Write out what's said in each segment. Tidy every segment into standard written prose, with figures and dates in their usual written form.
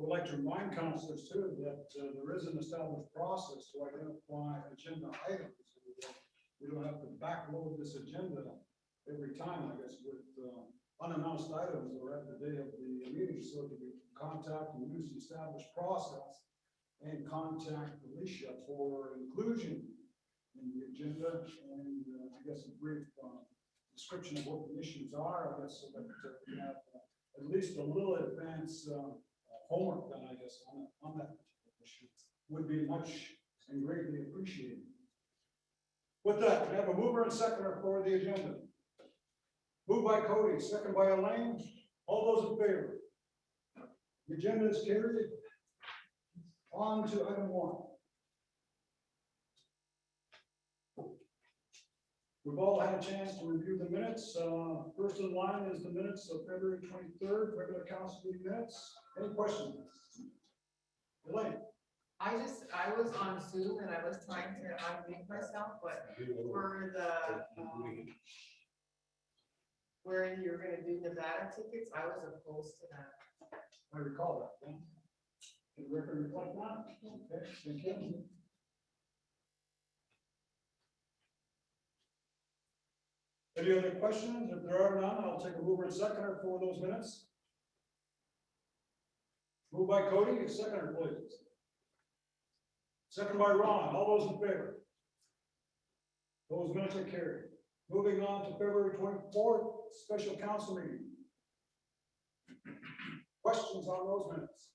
would like to remind councilors too that there is an established process to identify agenda items. We don't have to backload this agenda every time, I guess, with unannounced items or at the day of the meeting. So to be contact and use the established process and contact Alicia for inclusion in the agenda and I guess a brief description of what the issues are, I guess, so that we have at least a little advance homework done, I guess, on that particular issue would be much and greatly appreciated. With that, we have a mover and seconder for the agenda. Moved by Cody, second by Elaine. All those in favor? The agenda is carried. On to item 1. We've all had a chance to review the minutes. First in line is the minutes of February 23rd, regular council meeting minutes. Any questions? Elaine? I was on Zoom and I was trying to unmute myself, but for the, where you're gonna do Nevada tickets, I was opposed to that. I recall that. Yeah. Can the record reflect that? Okay, thank you. Any other questions? If there are none, I'll take a mover and seconder for those minutes. Moved by Cody, seconder, please. Second by Ron. All those in favor? Those minutes are carried. Moving on to February 24th, special council meeting. Questions on those minutes?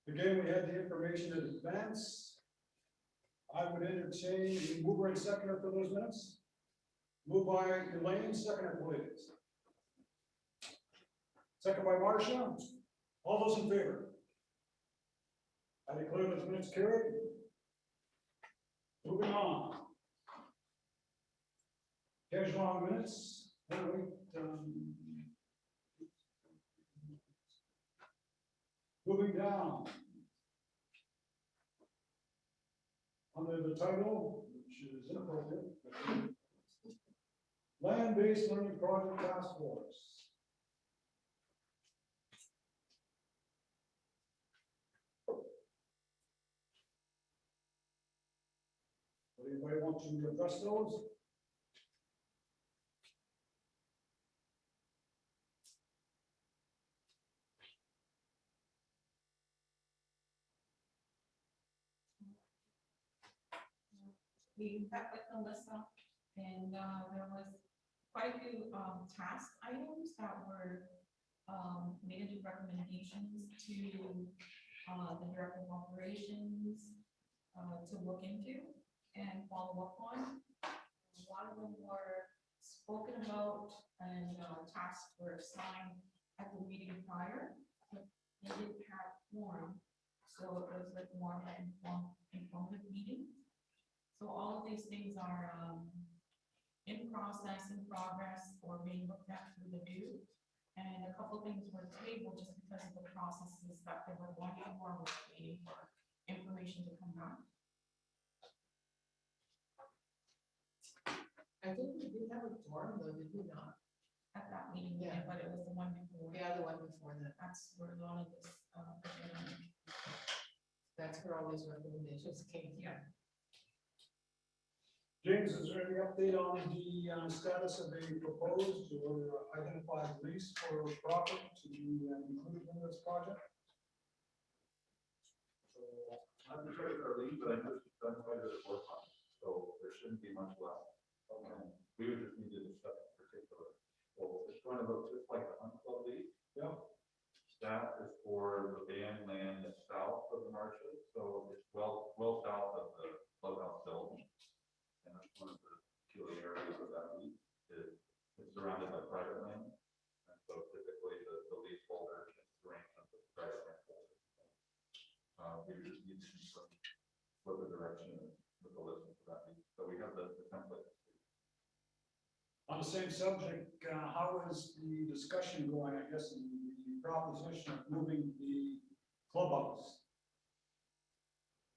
Again, we had the information in advance. I would entertain a mover and seconder for those minutes. Moved by Elaine, seconder, please. Second by Marcia. All those in favor? I declare those minutes carried. Moving on. Casual on minutes. Moving down. Under the title, which is inappropriate, Land-Based Learning Project Task Force. Anybody want to address those? We met with Alyssa, and there was quite a few task items that were made into recommendations to the Director of Operations to look into and follow up on. A lot of them were spoken about and tasks were assigned at the meeting prior, but they didn't have quorum, so it was like more of an informative meeting. So all of these things are in process, in progress, or being looked at through the due. And a couple of things were tabled just because of the processes that they were going through or were waiting for information to come back. I think we did have a forum though, did we not? At that meeting, Yeah. but it was the one before. Yeah, the one before that. That's where a lot of this, That's where all these recommendations came. yeah. James, is there any update on the status of a proposed or identified lease for property to be included in this project? I'm not sure if our lead, but I know she's done quite a bit of work on it, so there shouldn't be much left. We would just need to discuss in particular. Well, it's going to look just like the Hunt Club lead. Yeah. Staff is for the band land that's south of the marshes, so it's well south of the clubhouse building. And that's one of the peculiarities of that lease is it's surrounded by private land. And so typically the leaseholder can arrangement with private land holders. We just need to see what the direction is with the list for that lease. So we have the template. On the same subject, how is the discussion going, I guess, in the proposition of moving the clubhouse?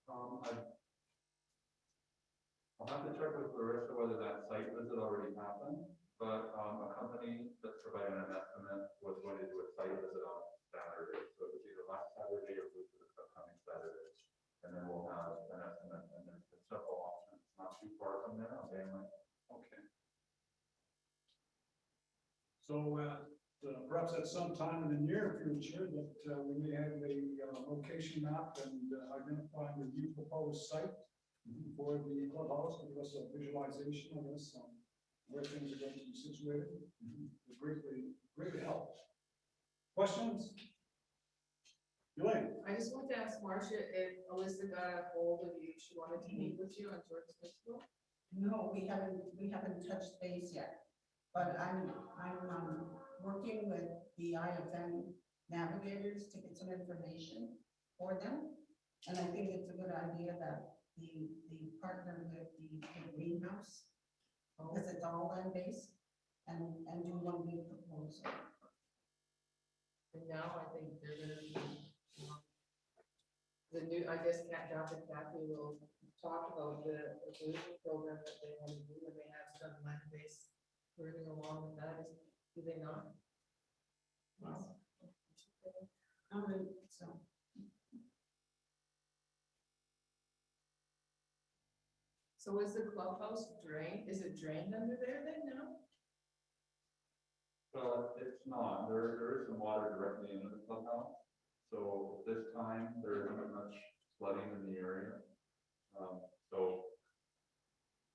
I'll have to check with Larissa whether that site visit already happened, but, a company that's providing an estimate was going to do a site visit on Saturday, so it was either last Saturday or this upcoming Saturday. And then we'll have an estimate, and there's several options, not too far from there, on Van Lane. Okay. So, perhaps at some time in the near future that, we may have a, location map and identify the new proposed site for the clubhouse, give us a visualization of this, where things are going to be situated. Greatly help. Questions? Elaine? I just wanted to ask Marcia if Alyssa got a hold of you, she wanted to meet with you on George Smith School? No, we haven't touched base yet, but I'm working with the IFM navigators to get some information for them. And I think it's a good idea that the partner with the greenhouse, because it's all land-based, and do one big proposal. And now I think they're gonna be, the new, I guess, Dr. Kathy will talk about the solution program that they want to do, and they have some land-based learning along with that, do they not? Wow. So, So is the clubhouse drained, is it drained under there then now? It's not, there is some water directly into the clubhouse, so this time there isn't much flooding in the area. So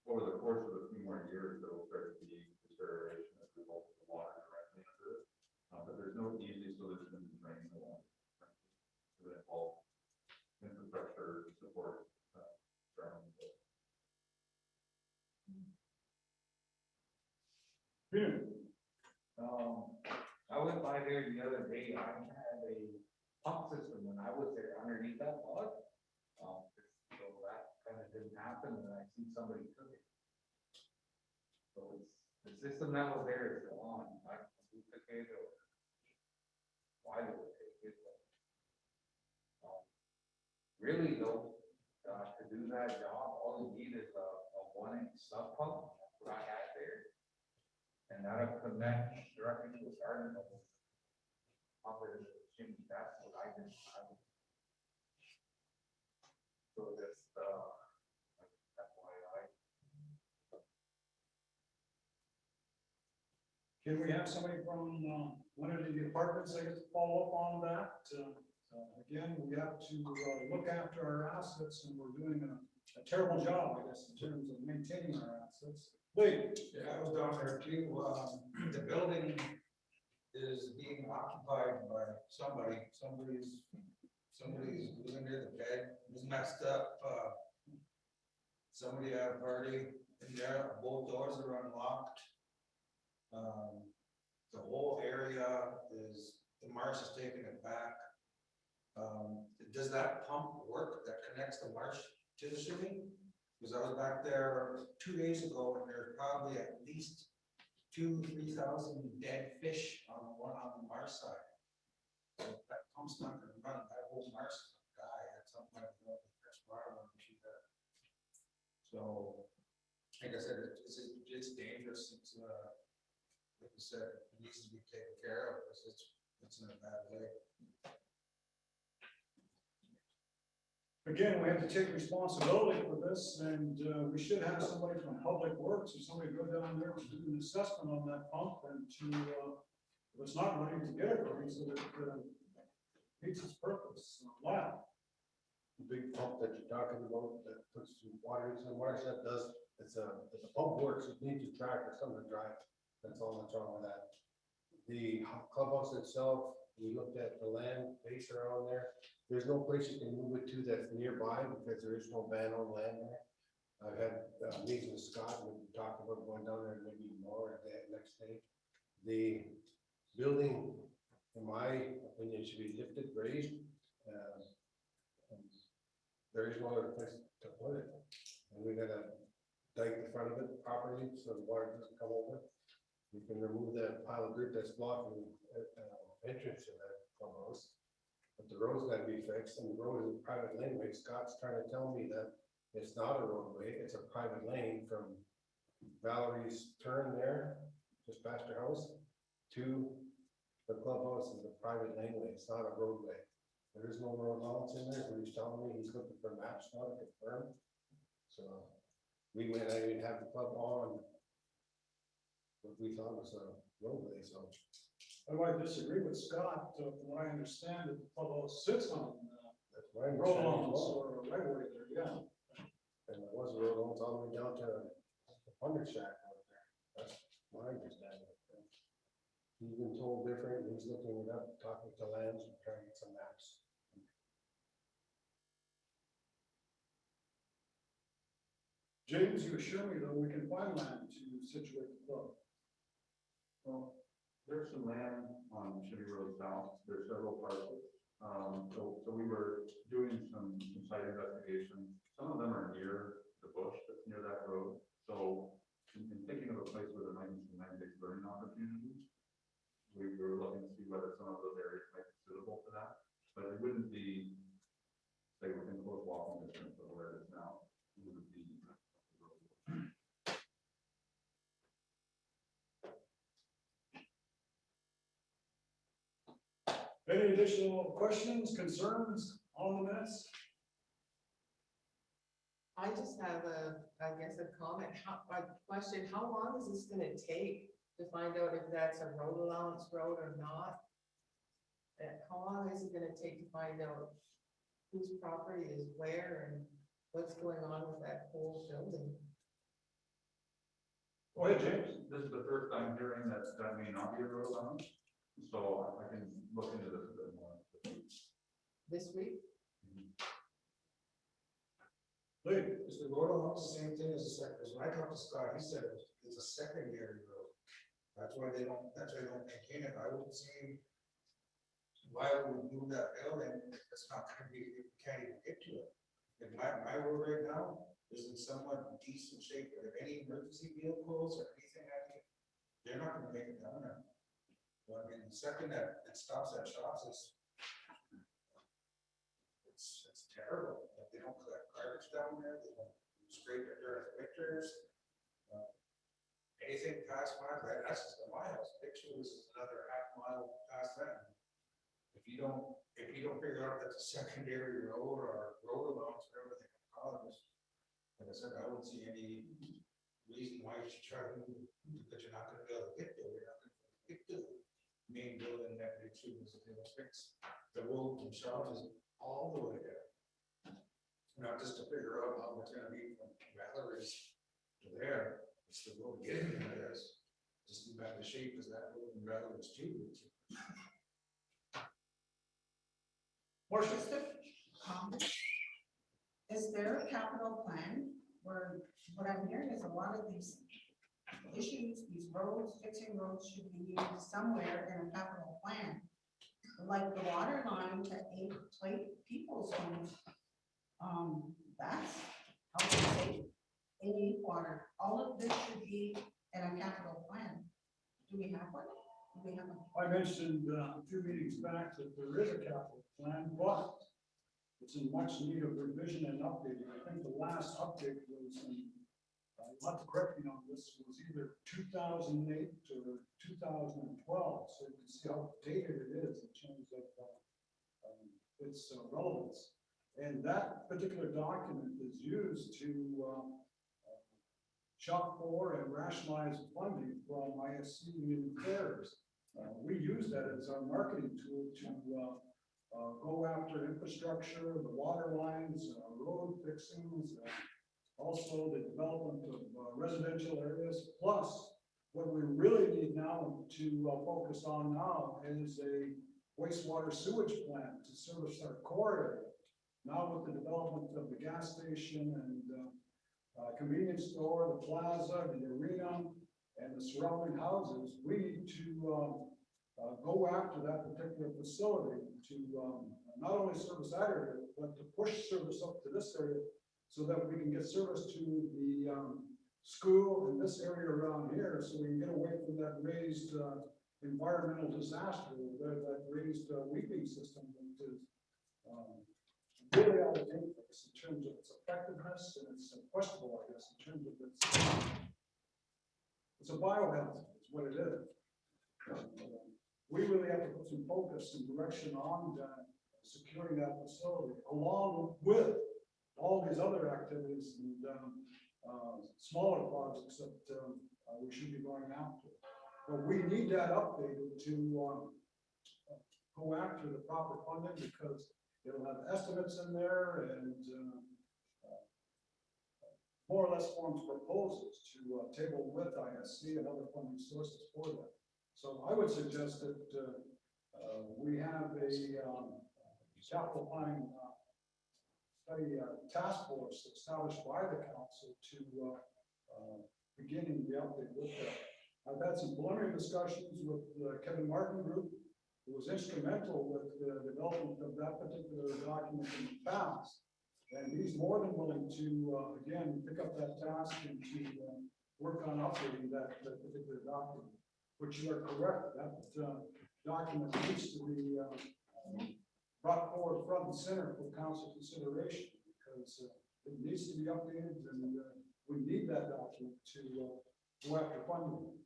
over the course of a few more years, there will start to be deterioration as a result of the water directly under it. But there's no easy solution to drain the water. It would involve infrastructure to support draining. I went by there the other day, I had a pump system when I was there underneath that log. So that kind of didn't happen, and I see somebody took it. So it's, the system that was there is still on, I don't know who took it or why they would take it, but. Really though, to do that job, all you need is a 1-inch sub pump, that's what I had there. And that'll connect directly to the starting level. Operated chimney, that's what I did. So that's, FYI. Can we have somebody from, one of the departments, I guess, follow up on that? Again, we have to, look after our assets, and we're doing a terrible job, I guess, in terms of maintaining our assets. Wait. Yeah, I was down there too. The building is being occupied by somebody. Somebody's living near the bed. It was messed up. Somebody had a party in there. Both doors are unlocked. The whole area is, the marsh is taking it back. Does that pump work that connects the marsh to the swimming? Because I was back there 2 days ago, and there's probably at least 2,000 to 3,000 dead fish on the marsh side. So that pump's not gonna run, that whole marsh is gonna die at some point. Fresh water will shoot that. So, like I said, it's dangerous. It's like you said, it needs to be taken care of because it's in a bad way. Again, we have to take responsibility for this, and we should have somebody from Public Works, or somebody go down there to do an assessment on that pump, and to, if it's not running, to get it running so that it meets its purpose. Wow. The big pump that you're talking about that puts some water into the marsh, that does, if the pump works, it needs a tractor, something to drive. That's all that's wrong with that. The clubhouse itself, we looked at the land base around there. There's no place you can move it to that's nearby because there is no ban on land there. I've had meetings with Scott, and we talked about going down there maybe more the next day. The building, in my opinion, should be lifted, raised. There is no other place to put it. And we gotta dike the front of it properly so the water doesn't come over. We can remove that pile of dirt that's blocking entrance to that the road's gotta be fixed, and the road is a private laneway. Scott's trying to tell me that it's not a roadway, it's a private lane from Valerie's turn there, just past her house, to the clubhouse is a private laneway, it's not a roadway. There is no road allowance in there, so he's telling me he's looking for maps now to confirm. So we went, I didn't have the club on what we thought was a roadway, so. I might disagree with Scott, from what I understand, that the clubhouse sits on, That's my road understanding as lawns well. or right away there, yeah. And there was a road allowance all the way down to the Wonder Shack out there. That's my understanding. He's been told different, he's looking it up, talking to Lance and trying to get some maps. James, you assure me though, we can find land to situate the club. Well, there's some land on Shimmy Road South, there's several parcels. So we were doing some site investigation. Some of them are near the bush that's near that road. So in thinking of a place where there might be some land-based learning opportunities, we were looking to see whether some of those areas might be suitable for that. But it wouldn't be, say, within close walking distance of where it is now. It would be. Any additional questions, concerns on the minutes? I just have I guess a comment, a question, how long is this gonna take to find out if that's a road allowance road or not? How long is it gonna take to find out whose property is where and what's going on with that whole building? Go ahead, James. This is the first I'm hearing that that may not be a road allowance, so I can look into this a bit more. This week? Lee? Is the road allowance the same thing as the second, because when I talked to Scott, he said it's a secondary road. That's why they don't maintain it. I wouldn't see why would we move that building if it's not gonna be, if we can't even get to it. And my road right now is in somewhat decent shape, but if any emergency vehicles or anything happens, they're not gonna make it down there. Well, I mean, the second that it stops at shops, it's terrible. They don't collect garbage down there, they don't scrape it during pictures. Anything past that's just my house, pictures is another half mile past that. If you don't figure out that's a secondary road or road allowance, whatever they call it, like I said, I don't see any reason why you should try to move, because you're not gonna be able to get there, you're not gonna get to the main building that they choose, they'll fix the road themselves is all the way there. Not just to figure out how it's gonna be from Valerie's to there, it's the road getting there, is just in bad shape as that road in Valerie's too. Marcia? Is there a capital plan where, what I'm hearing is a lot of these issues, these roads, fixing roads should be used somewhere in a capital plan? Like the water line to 8 people's homes. That's how to save any water. All of this should be in a capital plan. Do we have one? Do we have a? I mentioned a few meetings back that there is a capital plan, but it's in much need of revision and updating. I think the last update was in, you'll have to correct me on this, was either 2008 or 2012. So you can see how dated it is in terms of its relevance. And that particular document is used to shop for and rationalize funding from ISC Community Affairs. We use that as our marketing tool to go after infrastructure, the water lines, road fixings, also the development of residential areas. Plus, what we really need now to focus on now is a wastewater sewage plant to service our core area. Now with the development of the gas station and convenience store, the plaza, the arena, and the surrounding houses, we need to go after that particular facility to not only service that area, but to push service up to this area so that we can get service to the school in this area around here, so we can get away from that raised environmental disaster, that raised weeping system that is really out of date for us in terms of its effectiveness, and it's questionable, I guess, in terms of it's a biohealth, is what it is. We really have to put some focus and direction on securing that facility, along with all these other activities and smaller projects that we should be going after. But we need that updated to go after the proper funding, because it'll have estimates in there and more or less forms proposals to table with ISC and other funding sources for that. So I would suggest that we have a capital planning study task force established by the council to beginning the update with that. I've had some preliminary discussions with Kevin Martin Group, who was instrumental with the development of that particular document in the past. And he's more than willing to, again, pick up that task and to work on updating that particular document. Which you are correct, that document needs to be brought forward front and center for council consideration, because it needs to be updated, and we need that document to go after funding.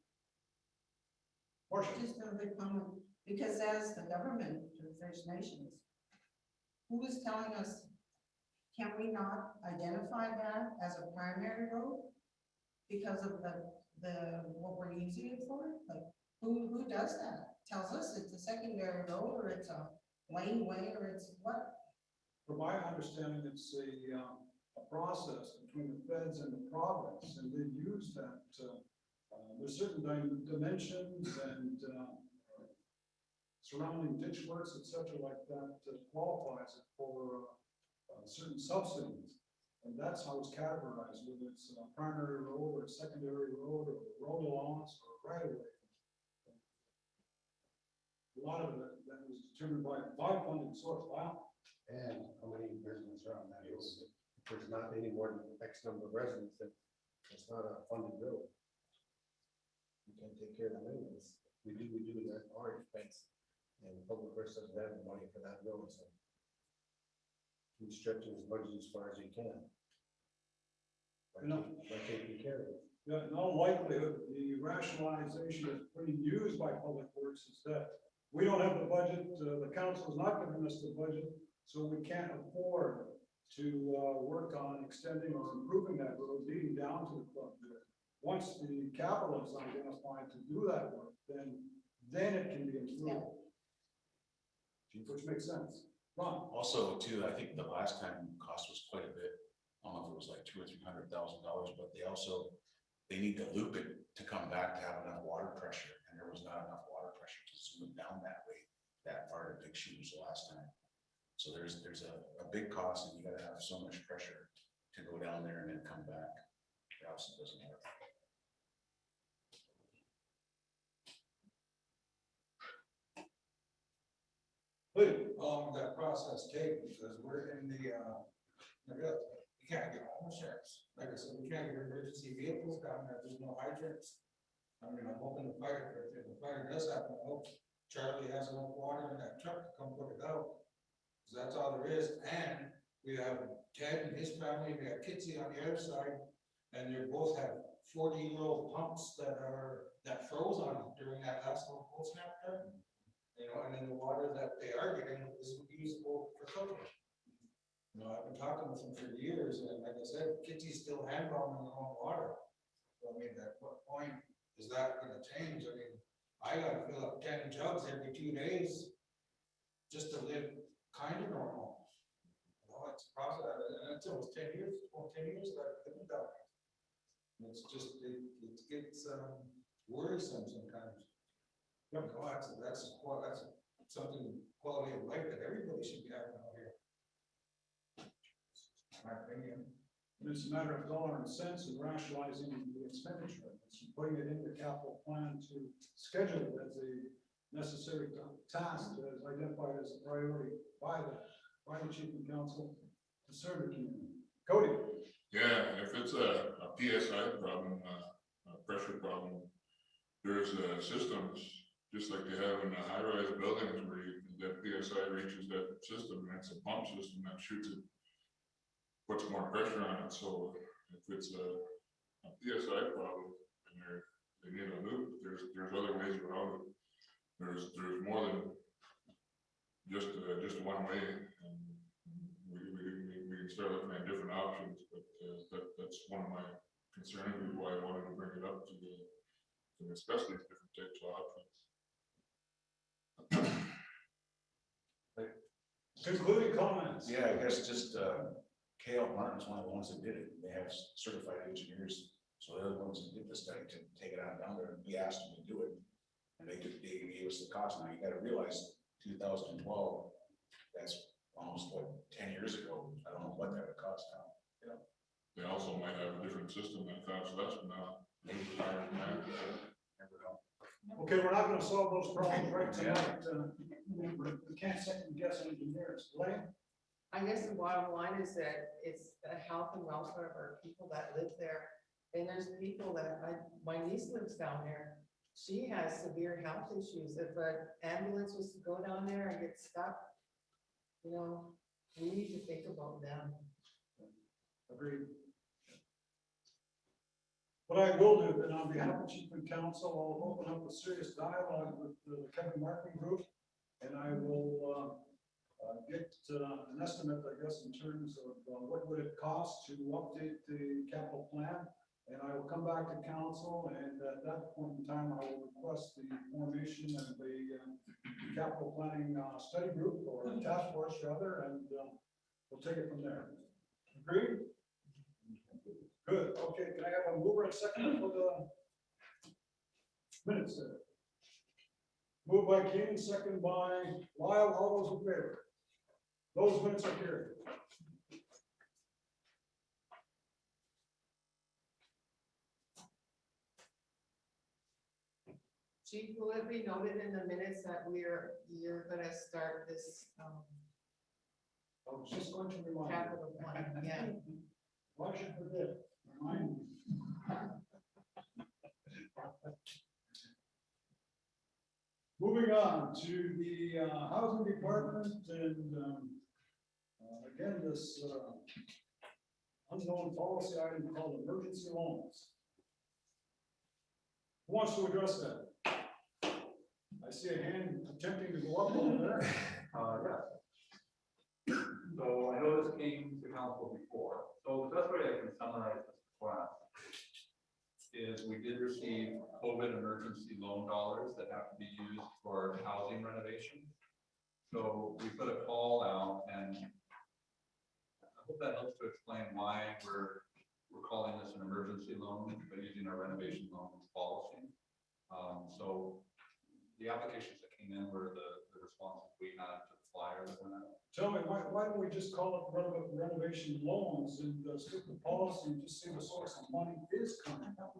Portia. Just a big comment, because as the government of First Nations, who is telling us, can we not identify that as a primary road? Because of what we're using it for? Like, who does that? Tells us it's a secondary road, or it's a laneway, or it's what? From my understanding, it's a process between the feds and the province, and they use that. There's certain dimensions and surrounding ditch works, et cetera, like that, qualifies it for certain subsidies. And that's how it's categorized, whether it's a primary road or a secondary road or road allowance or right of way. A lot of it that was determined by funding source. Wow. And how many residents are on that road? If there's not any more than X number of residents, then it's not a funded road. You can't take care of the maintenance. We do it at our expense. And public works doesn't have the money for that road, so keep stretching his budget as far as he can. By taking care of it. Yeah, in all likelihood, the rationalization that's being used by public works is that we don't have the budget, the council is not giving us the budget, so we can't afford to work on extending or improving that road leading down to the club. Once the capital is identified to do that work, then it can be improved. Which makes sense. Ron? Also, too, I think the last time cost was quite a bit. I don't know if it was like $200,000 or $300,000, but they need to loop it to come back to have enough water pressure, and there was not enough water pressure to zoom it down that way, that far to Big Shoes the last time. So there's a big cost, and you gotta have so much pressure to go down there and then come back. Else it doesn't work. That process take, because we're in the, we can't get home insurance. Like I said, we can't get emergency vehicles down there, there's no hydrants. I mean, I'm hoping the fire, if the fire does happen, I hope Charlie has enough water in that truck to come put it out. Cause that's all there is, and we have Ted and his family, we have Kitsy on the other side, and they both have 40-year-old pumps that froze on them during that last little cold snap there. You know, and then the water that they are getting is usable for cooking. You know, I've been talking with them for years, and like I said, Kitty's still hand pumping their own water. So I mean, at what point is that gonna change? I mean, I gotta fill up 10 jugs every 2 days just to live kind of normal. You know, it's a process, and it's almost 10 years that I've lived down there. And it's just, it gets worrisome sometimes. You know, that's something quality of life that everybody should be having out here. My opinion. And it's a matter of dollar and cents and rationalizing the expenditure. It's putting it in the capital plan to schedule it as a necessary task as identified as a priority by the chief and council to serve the community. Cody? Yeah, if it's a PSI problem, a pressure problem, there's systems just like they have in the high-rise buildings where that PSI reaches that system, and that's a pump system that shoots it, puts more pressure on it, so if it's a PSI problem, and they need a loop, there's other ways around it. There's more than just one way, and we can start looking at different options, but that's one of my concerns, is why I wanted to bring it up to discuss these different types of options. Concluding comments. Yeah, I guess just, KL Martin's one of the ones that did it. They have certified engineers. So they're the ones that did the study to take it on down there. We asked them to do it. And they gave us the cost. Now you gotta realize, 2012, that's almost what, 10 years ago. I don't know what that would cost now. You know, They also might have a different system that costs less now. maybe higher than that. Never know. Okay, we're not gonna solve those problems right tonight. We can't second guess engineers. Blaine? I guess the bottom line is that it's the health and welfare of our people that live there. And there's people that, my niece lives down there. She has severe health issues. If an ambulance was to go down there and get stuck, you know, we need to think about them. Agreed. What I will do, then, on behalf of Chief and Council, I'll open up a serious dialogue with the Kevin Martin Group, and I will get an estimate, I guess, in terms of what would it cost to update the capital plan. And I will come back to council, and at that point in time, I will request the formation of the capital planning study group, or task force rather, and we'll take it from there. Agreed? Good, okay, can I have a mover and second for the minutes there? Moved by King, second by Lyle, all those in favor? Those minutes are carried. Chief, will it be noted in the minutes that you're gonna start this, I was just going to remind you. capital plan, yeah. Why should I forget? Remind me. Moving on to the housing department, and again, this unknown policy item called emergency loans. Who wants to address that? I see a hand attempting to go up over there. Yeah. So I know this came to council before, so the best way I can summarize this class is we did receive COVID emergency loan dollars that have to be used for housing renovation. So we put a call out, and I hope that helps to explain why we're calling this an emergency loan, but using our renovation loan policy. So the applications that came in were the responses we had to the flyer that went out. Tell me, why don't we just call it renovation loans and stick the policy and just see the source of money is coming out?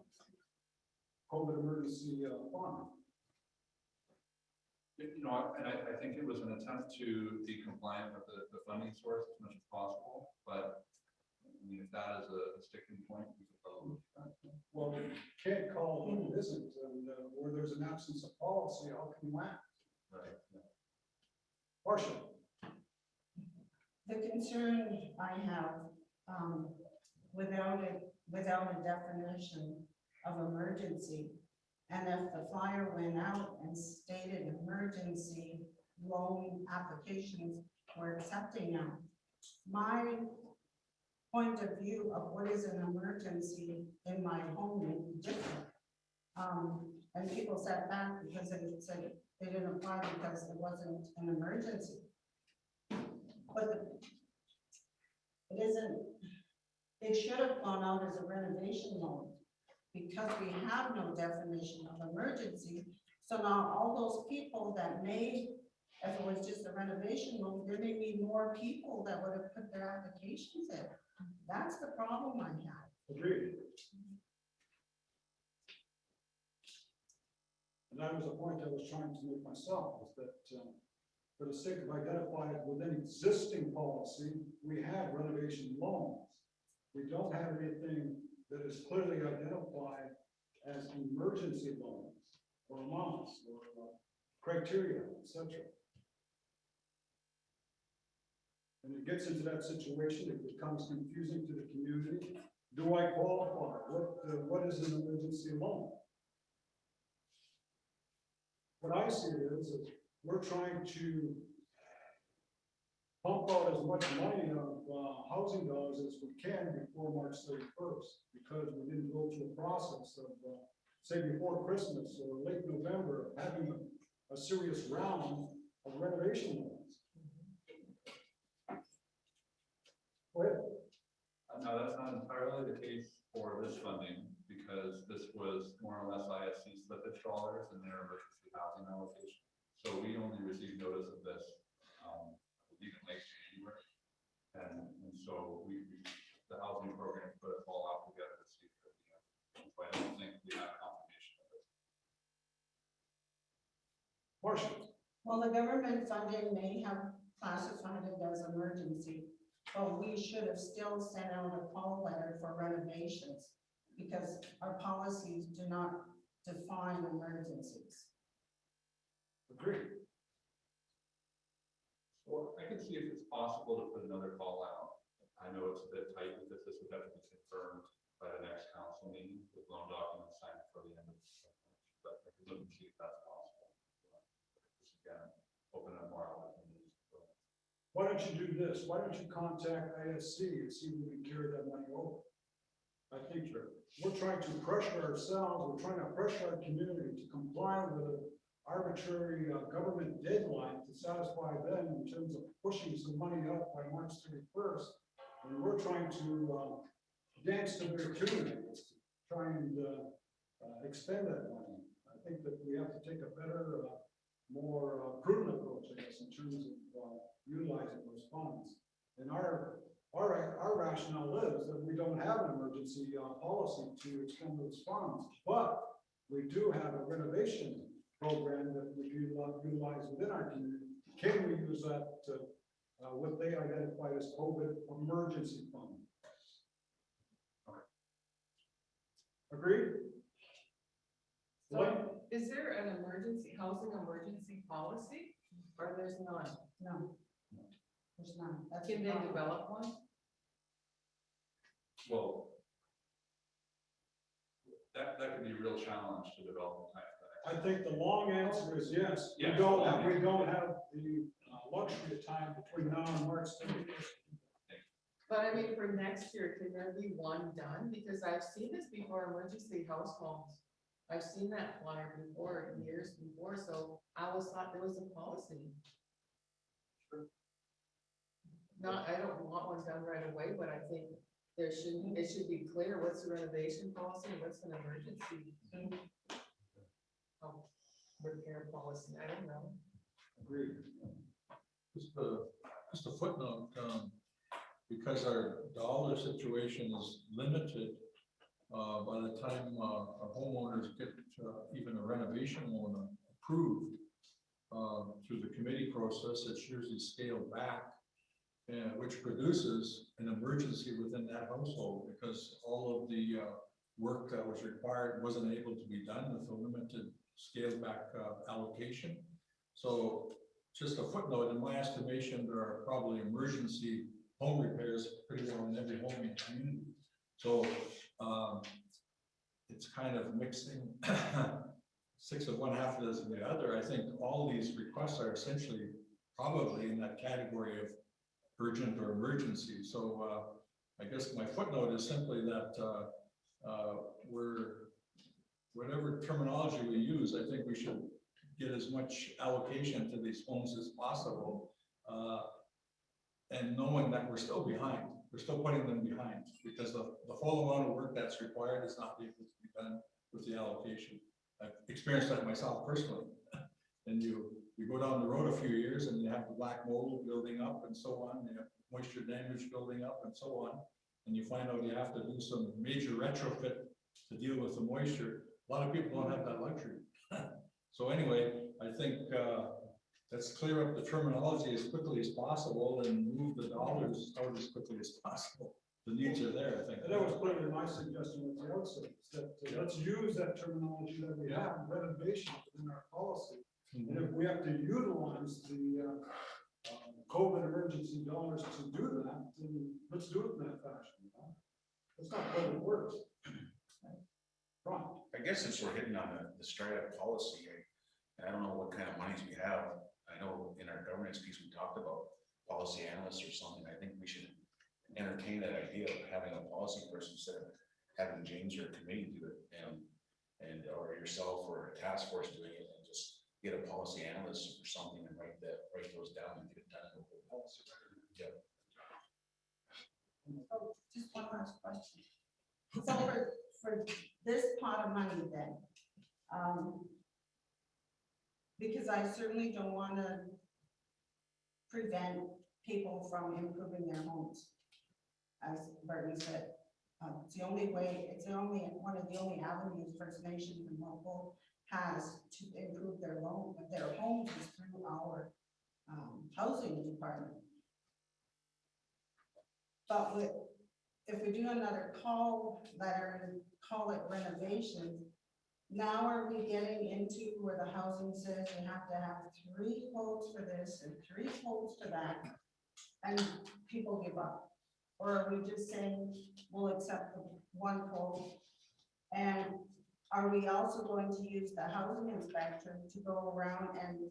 COVID emergency fund. You know, and I think it was an attempt to be compliant with the funding source as much as possible, but I mean, if that is a sticking point, we could probably. Well, you can't call it who isn't, and where there's an absence of policy, how can you act? Right. Marcia? The concern I have, without a definition of emergency, and if the flyer went out and stated emergency loan applications we're accepting now, my point of view of what is an emergency in my home may be different. And people sat back because they said they didn't apply because it wasn't an emergency. But it isn't, it should have gone out as a renovation loan, because we have no definition of emergency. So now all those people that may, if it was just a renovation loan, there may be more people that would have put their applications in. That's the problem I have. Agreed. And that was the point I was trying to make myself, is that for the sake of identifying within existing policy, we have renovation loans. We don't have anything that is clearly identified as emergency loans. or amounts, or criteria, etc. And it gets into that situation, it becomes confusing to the community. Do I qualify? What is an emergency loan? What I see it is we're trying to pump out as much money of housing dollars as we can before March 31st, because we didn't go through a process of, say, before Christmas or late November, having a serious round of renovation loans. Go ahead. No, that's not entirely the case for this funding, because this was more or less ISC slippage dollars in their emergency housing allocation. So we only received notice of this, in late January. And so the housing program put us all out together to see if we have. So I don't think we have confirmation of this. Marcia? Well, the government funding may have classified it as emergency, but we should have still sent out a call letter for renovations because our policies do not define emergencies. Agreed. Well, I can see if it's possible to put another call out. I know it's a bit tight because this would have to be confirmed by the next council meeting with loan documents signed for the end of the month. But I can look and see if that's possible. Just again, open up more opportunities. Why don't you do this? Why don't you contact ISC and see if we can carry that money over? I think we're trying to pressure ourselves, we're trying to pressure our community to comply with an arbitrary government deadline to satisfy them in terms of pushing some money up by March 31st. And we're trying to dance to their tune, try and expend that money. I think that we have to take a better, more prudent approach, I guess, in terms of utilizing those funds. And our rationale is that we don't have an emergency policy to expend those funds, but we do have a renovation program that we utilize within our community. Can we use that, what they identified as COVID emergency fund? Agreed? So is there an housing emergency policy, or there's none? No, there's none. That's Can the they problem. develop one? Well, that could be a real challenge to develop in time. I think the long answer is yes. Yes. We don't have the luxury of time between now and March 31st. But I mean, for next year, can there be one done? Because I've seen this before, emergency households. I've seen that flyer before, years before, so I always thought there was a policy. Not, I don't want one done right away, but I think it should be clear what's the renovation policy and what's an emergency. Repair policy, I don't know. Agreed. Just a footnote, because our dollar situation is limited, by the time our homeowners get even a renovation loan approved through the committee process, it's usually scaled back, which produces an emergency within that household because all of the work that was required wasn't able to be done with the limited scaled back allocation. So just a footnote, in my estimation, there are probably emergency home repairs pretty well in every home in the community. So it's kind of mixing six of one, half a dozen of the other. I think all these requests are essentially probably in that category of urgent or emergency. So I guess my footnote is simply that whatever terminology we use, I think we should get as much allocation to these homes as possible. And knowing that we're still behind, we're still putting them behind because the full amount of work that's required is not able to be done with the allocation. I've experienced that myself personally. And you go down the road a few years and you have the black mold building up and so on, you have moisture damage building up and so on. And you find out you have to do some major retrofit to deal with the moisture. A lot of people don't have that luxury. So anyway, I think let's clear up the terminology as quickly as possible and move the dollars out as quickly as possible. the needs are there, I think. And that was clearly my suggestion with the outset, is that let's use that terminology that we have, renovation within our policy. And if we have to utilize the COVID emergency dollars to do that, then let's do it in that fashion. You know? That's not how it works. Right. I guess since we're hitting on the straight-up policy, I don't know what kind of monies we have. I know in our governance piece, we talked about policy analysts or something. I think we should entertain that idea of having a policy person instead of having James or a committee do it and or yourself or a task force doing it, and just get a policy analyst or something and write those down and get it done in the policy. Yeah. Oh, just one last question. So for this pot of money then, because I certainly don't want to prevent people from improving their homes. As Bernie said, it's the only way, it's the only, one of the only avenues First Nations and local has to improve their homes is through our housing department. But if we do another call letter and call it renovation, now are we getting into where the housing says we have to have 3 quotes for this and 3 quotes for that, and people give up? Or are we just saying we'll accept the 1 quote? And are we also going to use the housing inspector to go around and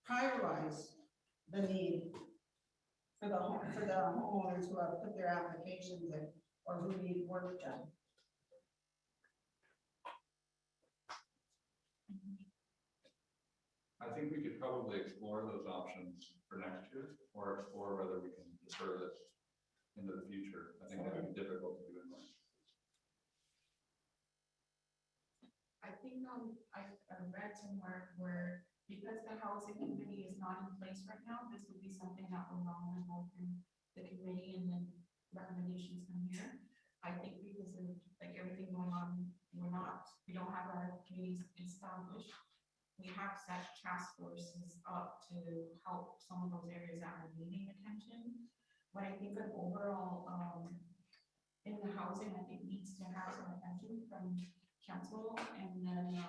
prioritize the need for the homeowners who have put their applications in or who need work done? I think we could probably explore those options for next year, or explore whether we can defer this into the future. I think that would be difficult to do in March. I think, I read somewhere where, because the housing committee is not in place right now, this would be something that will normally go through the committee and then recommendations from here. I think because of like everything going on, we don't have our committees established. We have set task forces up to help some of those areas that are needing attention. But I think an overall, in the housing, I think needs to have some attention from council, and then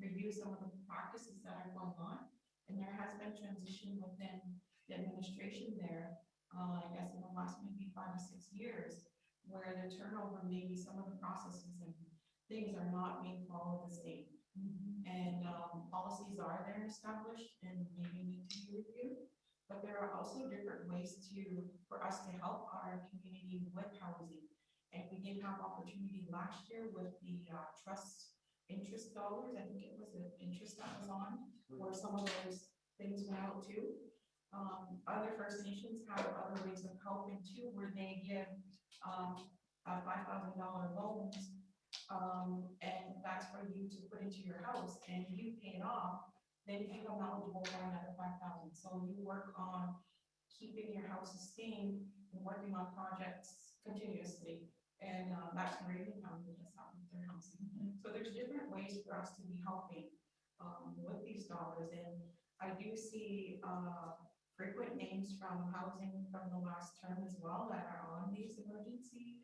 review some of the practices that are going on. And there has been transition within the administration there, I guess in the last maybe 5 or 6 years, where the turnover, maybe some of the processes and things are not being followed the same. And policies are there established and maybe need to be reviewed. But there are also different ways for us to help our community with housing. And we did have opportunity last year with the trust interest dollars. I think it was the interest that was on, where some of those things went out too. Other First Nations have other ways of helping too, where they give $5,000 loans. And that's for you to put into your house, and you pay it off, then you become eligible for another 5,000. So you work on keeping your house sustained and working on projects continuously. And that's where you can just help with their housing. So there's different ways for us to be helping with these dollars. And I do see frequent names from housing from the last term as well that are on these emergency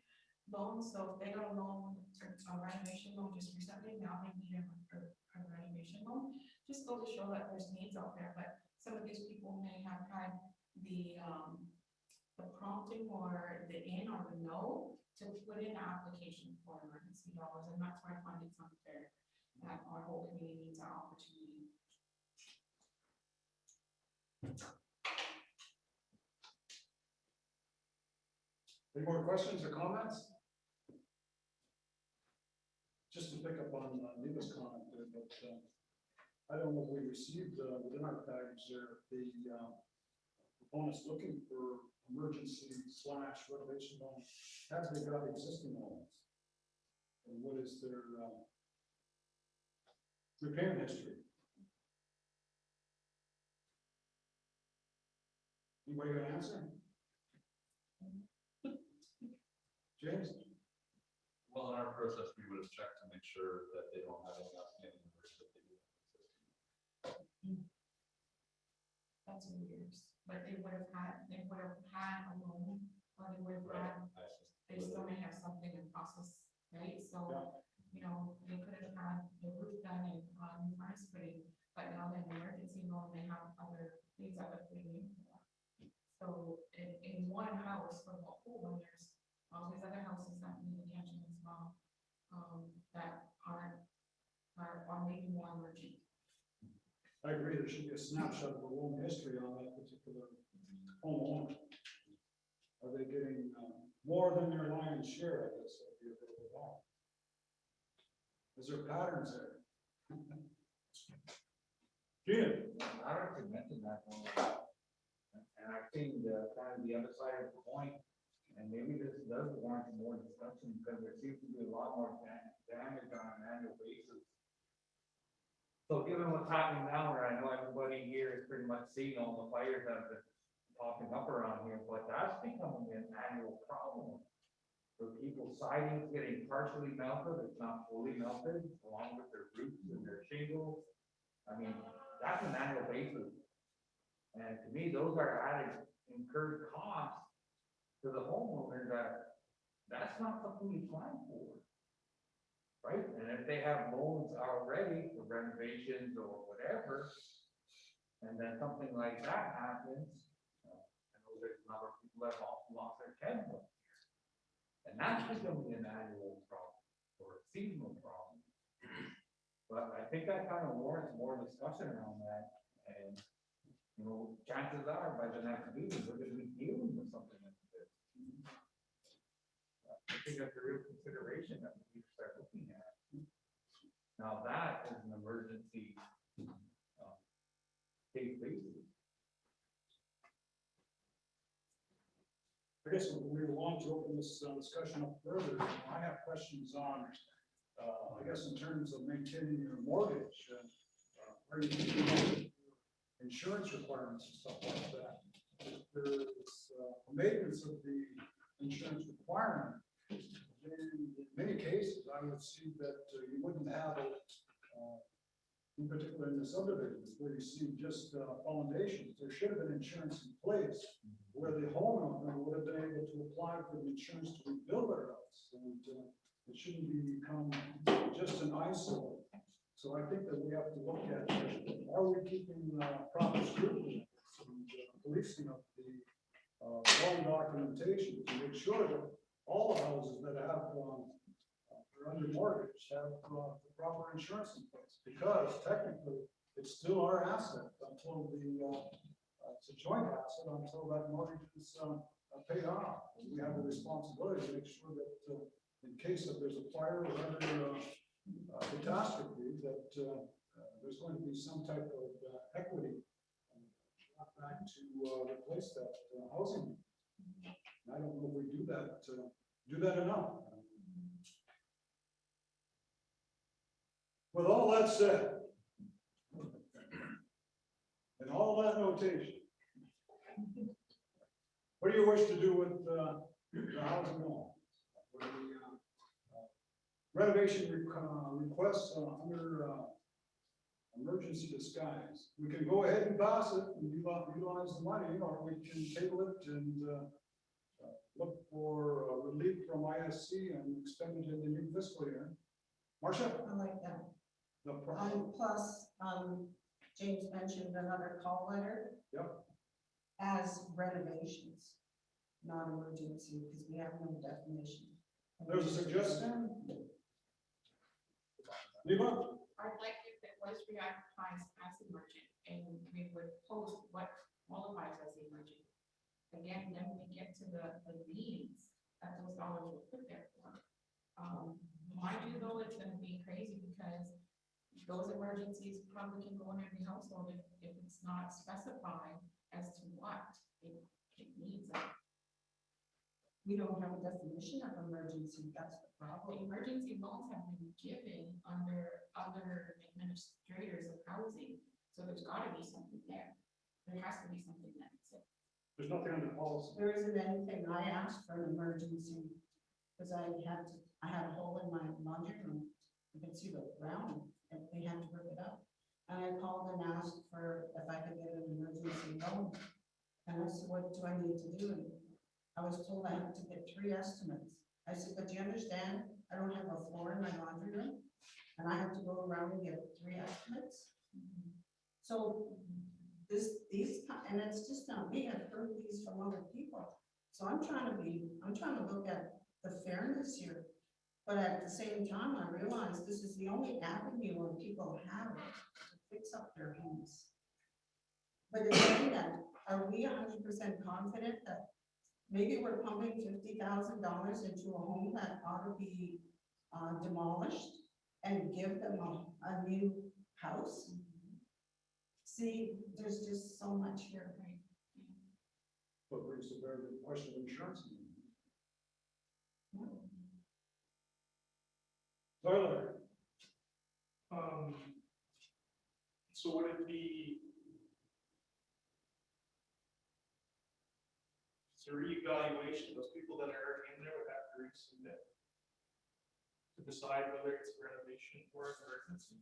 loans. So if they got a loan, a renovation loan just recently, now they need a renovation loan. Just go to show that there's needs out there, but some of these people may have had the prompting or the in or the no to put in an application for emergency dollars, and that's why I find it's unfair that our whole community needs our opportunity. Any more questions or comments? Just to pick up on Neva's comment there, but I don't know if we received within our package there, the proponents looking for emergency / renovation loans. Have they got existing loans? And what is their repayment history? Anybody got an answer? James? Well, in our process, we would have checked to make sure that they don't have any outstanding numbers that they do. That's in years, but they would have had a loan or they would have had, they still may have something in process, right? So, you know, they could have had the roof done and, new furnace put in, but now they're in emergency mode, they have other things that they're putting in for. So in one house for the homeowners, all these other houses that need attention as well, that are maybe more emergent. I agree, there should be a snapshot of the loan history on that particular homeowner. Are they getting more than their lion's share, I guess, of the available loan? Is there patterns there? Jim? I don't think mention that one. And I've seen the kind of the other side of the coin, and maybe this does warrant more discussion, because there seems to be a lot more damage on an annual basis. So given what's happening now, where I know everybody here is pretty much seeing all the fires that have been popping up around here, but that's becoming an annual problem. For people, sidings getting partially melted, it's not fully melted, along with their roofs and their shingles. I mean, that's an annual basis. And to me, those are added incurred costs to the homeowner that's not something you plan for. Right? And if they have loans already for renovations or whatever, and then something like that happens, I know there's a number of people that have lost their kennel. And that's becoming an annual problem or a seasonal problem. But I think that kind of warrants more discussion around that. And, you know, chances are by the next meeting, we're going to be dealing with something like this. I think that's a real consideration that we need to start looking at. Now that is an emergency case basis. I guess we want to open this discussion up further. I have questions on, I guess in terms of maintaining your mortgage, where you can insurance requirements and stuff like that. If there's maintenance of the insurance requirement, in many cases, I would see that you wouldn't have it, in particular in the subdivisions, where you see just foundations. There should have been insurance in place where the homeowner would have been able to apply for the insurance to rebuild their house. And it shouldn't become just an eyesore. So I think that we have to look at, are we keeping proper scrutiny and policing of the loan documentation to make sure that all the houses that have, are under mortgage have the proper insurance in place? Because technically, it's still our asset until it's a joint asset until that mortgage is paid off. And we have a responsibility to make sure that in case that there's a fire or other catastrophe, that there's going to be some type of equity back to replace that housing. And I don't know if we do that enough. With all that said, and all that notation, what do you wish to do with the housing law? What are the renovation requests under emergency disguise? We can go ahead and pass it and utilize the money, or we can table it and look for relief from ISC and expend it in the new fiscal year. Marcia? I like that. No problem. Plus, James mentioned another call letter. Yep. As renovations, non-emergency, because we have no definition. There's a suggestion? Leva? I'd like if it was re-advertised as emergent, and we would post what qualifies as emergent. Again, then we get to the needs that those dollars were put there for. Mind you, though, it's gonna be crazy because those emergencies probably can go in every household if it's not specified as to what it needs. We don't have a definition of emergency, that's the The problem. emergency loans have been given under other administrators of housing, so there's gotta be something there. There has to be something that's it. There's nothing under policy. There isn't anything. I asked for an emergency, because I had a hole in my laundry room. You can see the ground, and they had to rip it up. And I called and asked for if I could get an emergency loan. And I said, what do I need to do? And I was told I had to get 3 estimates. I said, but do you understand, I don't have a floor in my laundry room, and I have to go around and get 3 estimates? So and it's just not me, I've heard these from other people. So I'm trying to look at the fairness here. But at the same time, I realize this is the only avenue where people have to fix up their homes. But again, that, are we 100% confident that maybe we're pumping $50,000 into a home that ought to be demolished and give them a new house? See, there's just so much here. But brings the very good question of insurance. Tyler, So would it be? It's a reevaluation, those people that are in there would have to resubmit to decide whether it's a renovation or an emergency.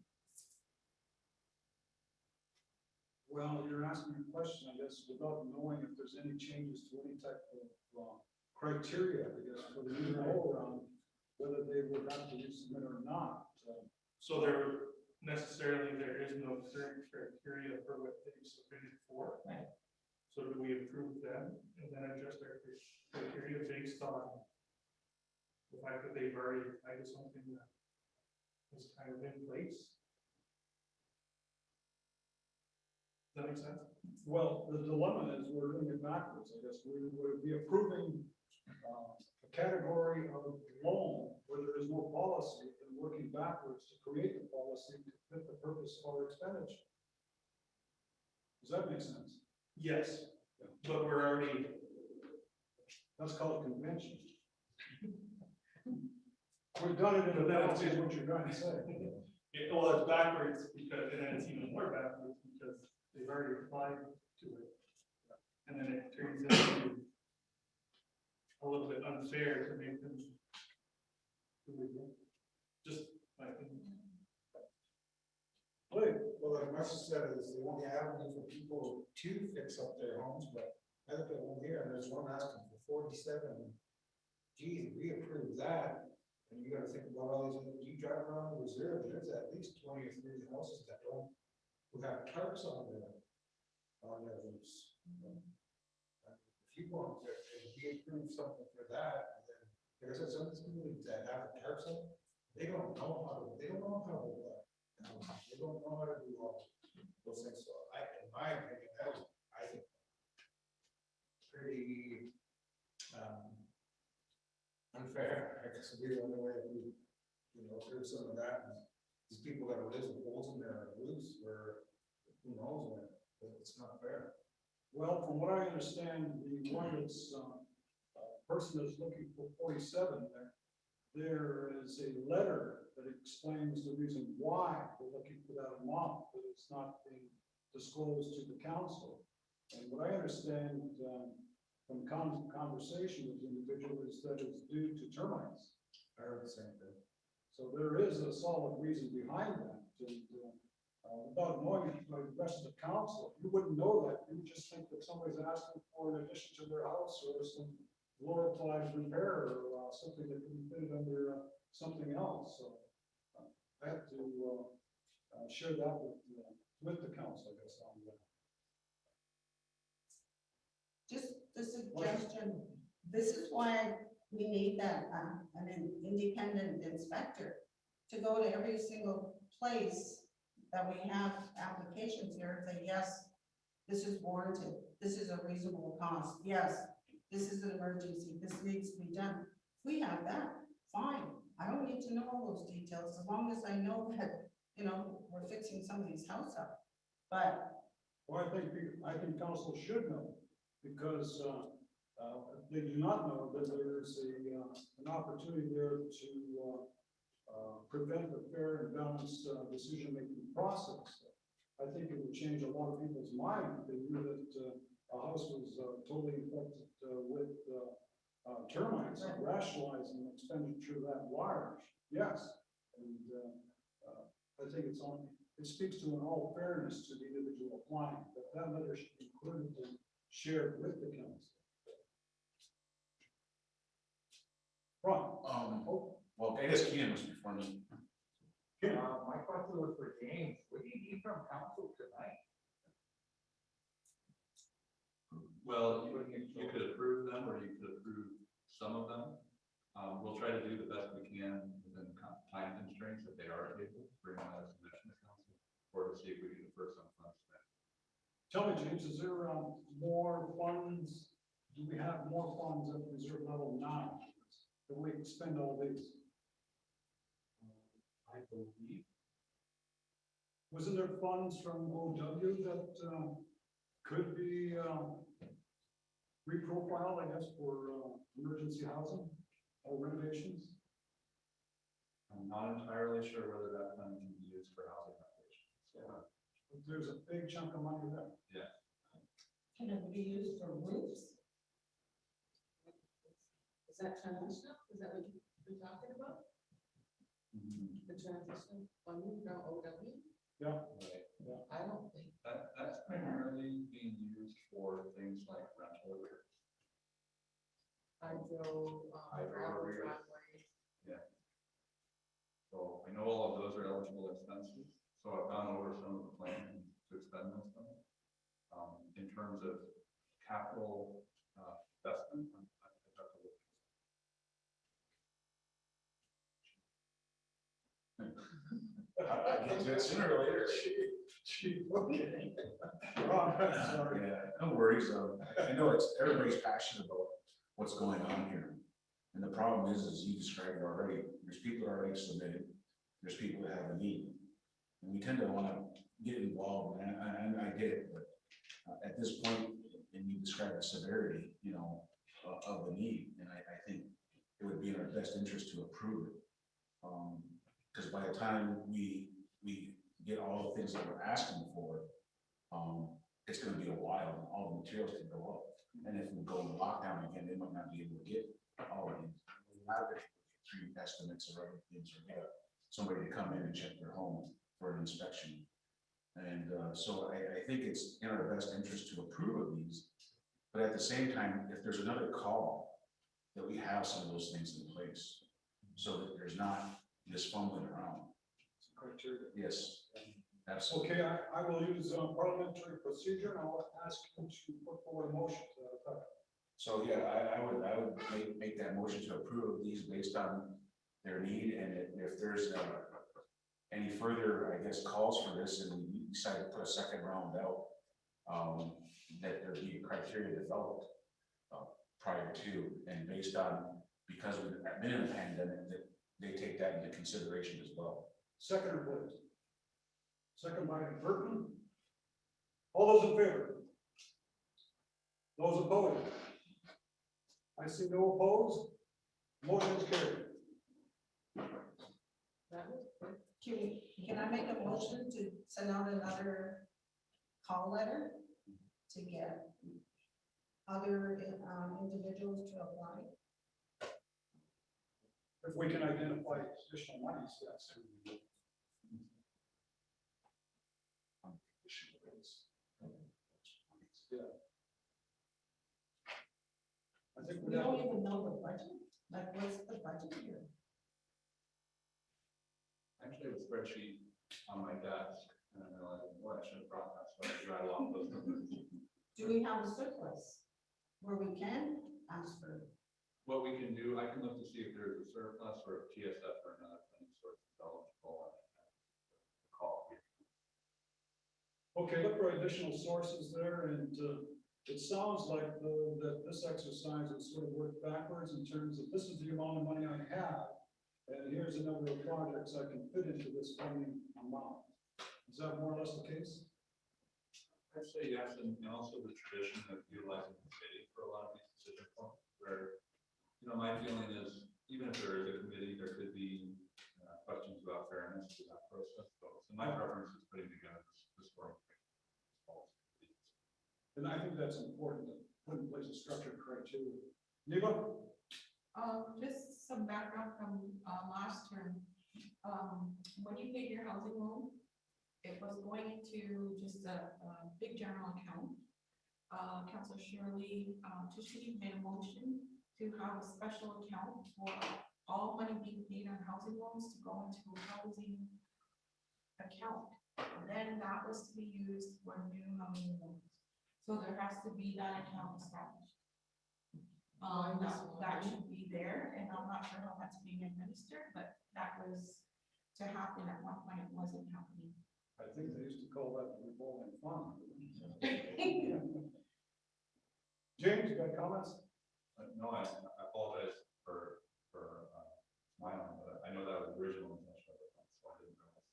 well, you're asking a question, I guess, without knowing if there's any changes to any type of criteria, I guess, for the new go around, whether they would have to resubmit or not. So there is no certain criteria for what they submitted for. Right. So do we approve them and then adjust our criteria based on the fact that they've already applied to something that is kind of in place? Does that make sense? Well, the dilemma is we're doing it backwards, I guess. We would be approving a category of loan where there is no policy and working backwards to create the policy to fit the purpose of our expenditure. Does that make sense? Yes, but we're already, That's called convention. We've done it in the past, is what you're trying to say. well, it's backwards because, and then it's even more backwards because they've already applied to it. And then it turns into a little bit unfair to make them do it again. Just my opinion. Well, like Marcia said, is the only avenue for people to fix up their homes, but I look at one here, and there's one asking for 47. Geez, we approve that, and you gotta think about all these, you drive around the reserve, there's at least 20 or 30 houses that don't, who have tarps on their roofs. If you want to, if we approve something for that, and then, like I said, some of these people that have tarps on, they don't know how to, they don't know how to do all those things, so in my opinion, that was, I think, pretty, unfair. I guess would be the only way that we, approve some of that, and these people that live with holes in their roofs, where, who knows when, but it's not fair. Well, from what I understand, the one that's, person that's looking for 47 there is a letter that explains the reason why we're looking for that amount, but it's not being disclosed to the council. And what I understand from conversation with the individual is that it's due to termites. I heard the same thing. So there is a solid reason behind that. And without knowing it by the rest of the council, you wouldn't know that. You would just think that somebody's asking for an addition to their house or some glorified repair or something that can be fitted under something else. So I have to share that with the council, I guess, on that. Just the suggestion, this is why we need that, an independent inspector to go to every single place that we have applications here and say, yes, this is warranted, this is a reasonable cost, yes, this is an emergency, this needs to be done. If we have that, fine. I don't need to know all those details, as long as I know that, we're fixing somebody's house up. But Well, I think council should know, because if they do not know, that there is an opportunity there to prevent a fair and balanced decision-making process. I think it would change a lot of people's mind if they knew that a house was totally infected with termites, and rationalizing the expenditure that large. Yes, and I think it speaks to in all fairness to the individual applying, that letter should be included and shared with the council. Ron? Well, I guess Ken was before me. My question was for James, what do you need from council tonight? Well, you could approve them, or you could approve some of them. We'll try to do the best we can within time constraints, if they are able to bring out a submission to council, or to see if we can defer some funds. Tell me, James, is there, more funds? Do we have more funds at reserve level now? That we can spend all these? I believe. Wasn't there funds from OW that, could be, reprofiled, I guess, for, emergency housing or renovations? I'm not entirely sure whether that money can be used for housing renovations. There's a big chunk of money there. Can it be used for roofs? Is that transitional? Is that what you're talking about? The transition funding from OW? Yeah. Right. I don't think. That's primarily being used for things like rental arrears. Hydro, gravel driveways. So I know all of those are eligible expenses, so I've gone over some of the plans to expend those funds. In terms of capital, investment, I have to look. I get to it sooner or later. Okay. Ron, sorry. Yeah, no worries. I know everybody's passionate about what's going on here. And the problem is you described it already, there's people that are already submitted, there's people that have a need. And we tend to want to get involved, and I get it, but at this point, and you describe the severity, of the need, and I think it would be in our best interest to approve it. Because by the time we get all the things that we're asking for, it's gonna be a while, and all the materials can go up. And if we go into lockdown again, they might not be able to get all of these. We have it through estimates or other things, or get somebody to come in and check their home for an inspection. And so I think it's in our best interest to approve of these. But at the same time, if there's another call, that we have some of those things in place, so that there's not this fumbling around. Criteria. Yes, absolutely. Okay, I will use parliamentary procedure, and I'll ask you to put forward a motion to that effect. So, yeah, I would make that motion to approve these based on their need, and if there's any further, I guess, calls for this, and we decide to put a second round out, that there be a criteria developed prior to, and based on, because we've been in a pandemic, that they take that into consideration as well. Seconder, please. Second by Burton. All those in favor? Those opposed? I see no opposed. Motion is carried. That was quick. Can I make a motion to send out another call letter to get other individuals to apply? If we can identify additional monies, yes. Yeah. I think We don't even know the budget, like what's the budget here? Actually, I have a spreadsheet on my desk, and I should have brought that, so I could rattle off those numbers. Do we have a surplus where we can ask for? What we can do, I can look to see if there's a surplus or if TSF or another funding source is eligible and call. Okay, look for additional sources there, and it sounds like though that this exercise is sort of worked backwards in terms of this is the amount of money I have, and here's a number of projects I can fit into this funding amount. Is that more or less the case? I'd say yes, and also the tradition of utilizing the city for a lot of these decision points, where, my feeling is, even if there is a committee, there could be questions about fairness to that process. So my preference is putting together this work. And I think that's important, to put in place a structured criteria. Neva? Just some background from, last term. When you paid your housing loan, it was going into just a big general account. Councilor Shirley, Tischke made a motion to have a special account for all money being paid on housing loans to go into a housing account. And then that was to be used for new housing loans. So there has to be that account established. That should be there, and I'm not sure how that's being administered, but that was to happen at one point, it wasn't happening. I think they used to call that the revolving fund. James, you got comments? No, I apologize for, smiling, but I know that was the original intention of it, so I didn't realize.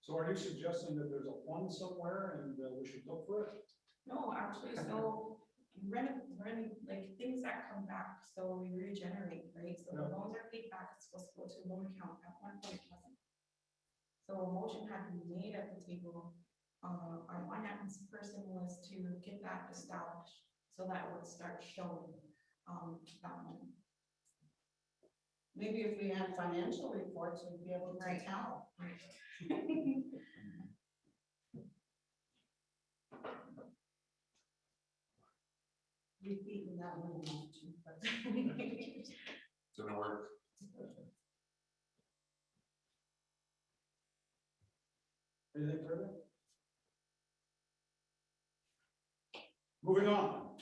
So are you suggesting that there's a fund somewhere and we should look for it? No, actually, so like things that come back, so we regenerate, right? So the Yeah. loans are paid back, it's supposed to go to a loan account, at one point it wasn't. So a motion had to be made at the table. Our finance person was to get that established, so that would start showing, that money. Maybe if we had financial reports, we'd be able to Right. tell. We've beaten that one enough too, but. Didn't work. Anything further? Moving on.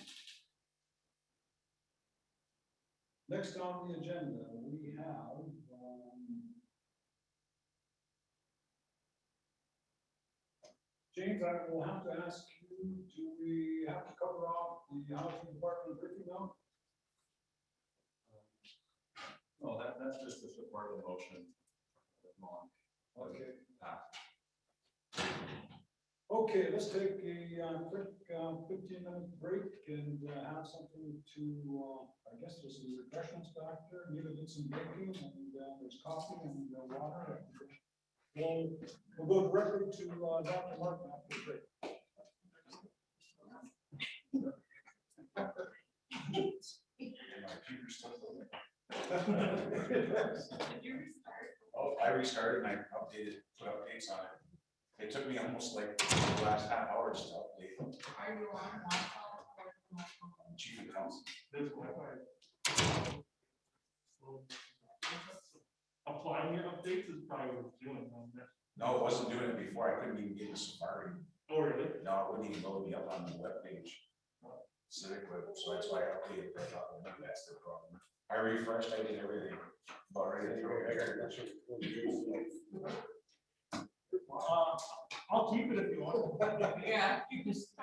Next on the agenda, we have, James, I will have to ask you, do we have to cover off the housing department briefing now? No, that's just to support the motion. Okay. Ah. Okay, let's take a quick 15-minute break and have something to, I guess there's some refreshments back there. Nita did some baking and there's coffee and water. We'll go directly to Dr. Martin after the break. Did you restart? Oh, I restarted and I updated, put updates on it. It took me almost like the last half hour just to update. Are you on Wi-Fi or not? Chief of council. There's Wi-Fi. Applying your updates is probably what it's doing on that. No, it wasn't doing it before. I couldn't even get to Safari. Oh, really? No, it wouldn't even load me up on the webpage. Civic web, so that's why I updated. I thought, well, maybe that's the problem. I refreshed, I did everything. About ready to throw it. I'll keep it if you want. Yeah, you just.